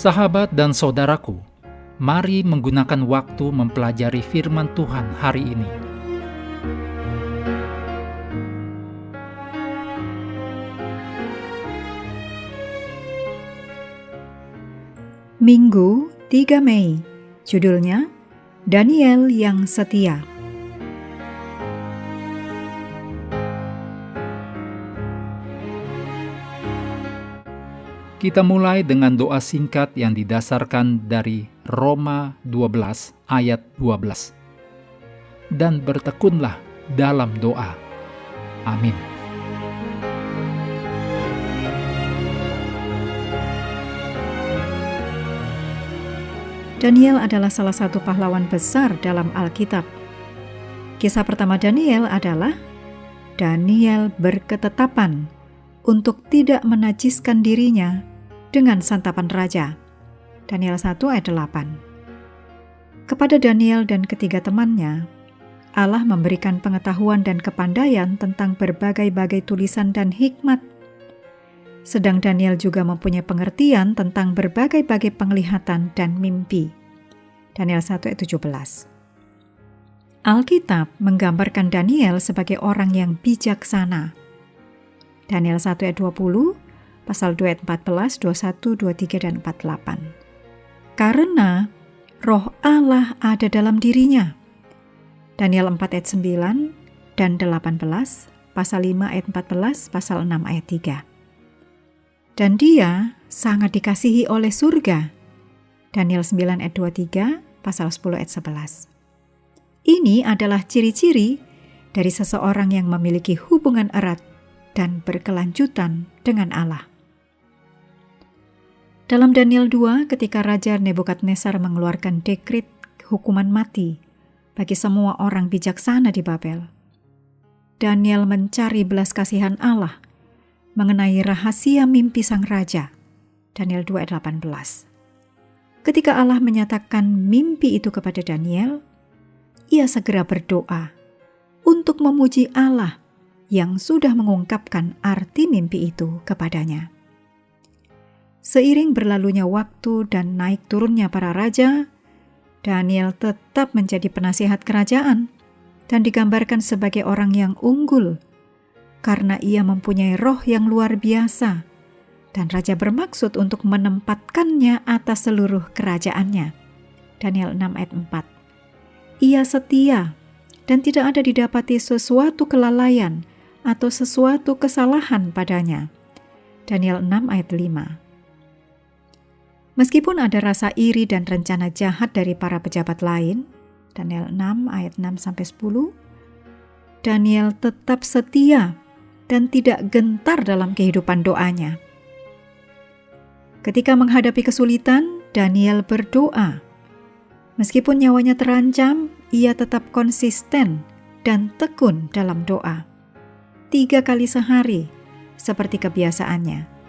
Sahabat dan saudaraku, mari menggunakan waktu mempelajari firman Tuhan hari ini. Minggu 3 Mei, judulnya Daniel yang Setia. Kita mulai dengan doa singkat yang didasarkan dari Roma 12 ayat 12. Dan bertekunlah dalam doa. Amin. Daniel adalah salah satu pahlawan besar dalam Alkitab. Kisah pertama Daniel adalah Daniel berketetapan untuk tidak menajiskan dirinya dengan santapan raja. Daniel 1 ayat 8. Kepada Daniel dan ketiga temannya, Allah memberikan pengetahuan dan kepandaian tentang berbagai-bagai tulisan dan hikmat. Sedang Daniel juga mempunyai pengertian tentang berbagai-bagai penglihatan dan mimpi. Daniel 1 ayat 17. Alkitab menggambarkan Daniel sebagai orang yang bijaksana. Daniel 1 ayat 20, pasal 2 ayat 14, 21, 23, dan 48. Karena roh Allah ada dalam dirinya. Daniel 4 ayat 9 dan 18, pasal 5 ayat 14, pasal 6 ayat 3. Dan dia sangat dikasihi oleh surga. Daniel 9 ayat 23, pasal 10 ayat 11. Ini adalah ciri-ciri dari seseorang yang memiliki hubungan erat dan berkelanjutan dengan Allah. Dalam Daniel 2, ketika Raja Nebukadnezar mengeluarkan dekret hukuman mati bagi semua orang bijaksana di Babel, Daniel mencari belas kasihan Allah mengenai rahasia mimpi sang raja. Daniel 2 ayat 18. Ketika Allah menyatakan mimpi itu kepada Daniel, ia segera berdoa untuk memuji Allah yang sudah mengungkapkan arti mimpi itu kepadanya. Seiring berlalunya waktu dan naik turunnya para raja, Daniel tetap menjadi penasihat kerajaan dan digambarkan sebagai orang yang unggul karena ia mempunyai roh yang luar biasa dan raja bermaksud untuk menempatkannya atas seluruh kerajaannya. Daniel 6 ayat 4. Ia setia dan tidak ada didapati sesuatu kelalaian atau sesuatu kesalahan padanya. Daniel 6 ayat 5. Meskipun ada rasa iri dan rencana jahat dari para pejabat lain, Daniel 6 ayat 6-10, Daniel tetap setia dan tidak gentar dalam kehidupan doanya. Ketika menghadapi kesulitan, Daniel berdoa. Meskipun nyawanya terancam, ia tetap konsisten dan tekun dalam doa. 3 kali sehari, seperti kebiasaannya.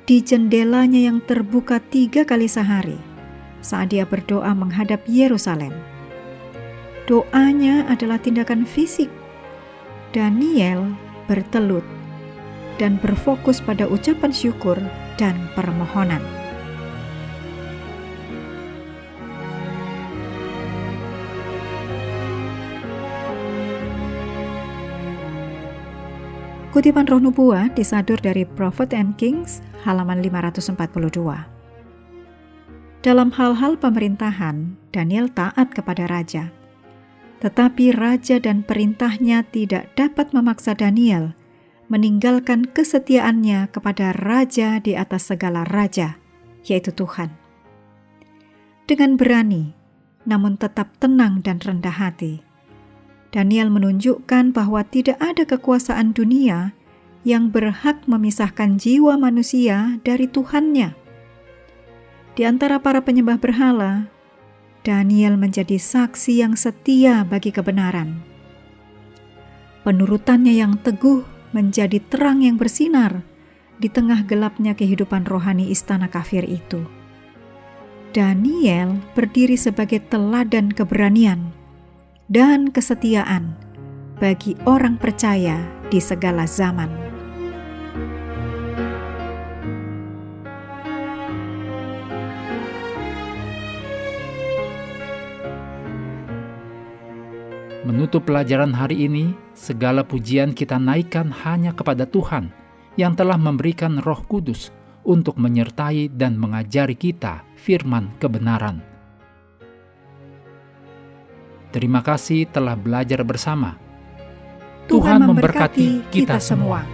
Di jendelanya yang terbuka 3 kali sehari, saat dia berdoa menghadap Yerusalem. Doanya adalah tindakan fisik. Daniel bertelut dan berfokus pada ucapan syukur dan permohonan. Kutipan Roh Nubuat disadur dari Prophet and Kings, halaman 542. Dalam hal-hal pemerintahan, Daniel taat kepada raja. Tetapi raja dan perintahnya tidak dapat memaksa Daniel meninggalkan kesetiaannya kepada raja di atas segala raja, yaitu Tuhan. Dengan berani, namun tetap tenang dan rendah hati, Daniel menunjukkan bahwa tidak ada kekuasaan dunia yang berhak memisahkan jiwa manusia dari Tuhannya. Di antara para penyembah berhala, Daniel menjadi saksi yang setia bagi kebenaran. Penurutannya yang teguh menjadi terang yang bersinar di tengah gelapnya kehidupan rohani istana kafir itu. Daniel berdiri sebagai teladan keberanian dan kesetiaan bagi orang percaya di segala zaman. Menutup pelajaran hari ini, segala pujian kita naikkan hanya kepada Tuhan yang telah memberikan Roh Kudus untuk menyertai dan mengajari kita firman kebenaran. Terima kasih telah belajar bersama. Tuhan memberkati kita semua.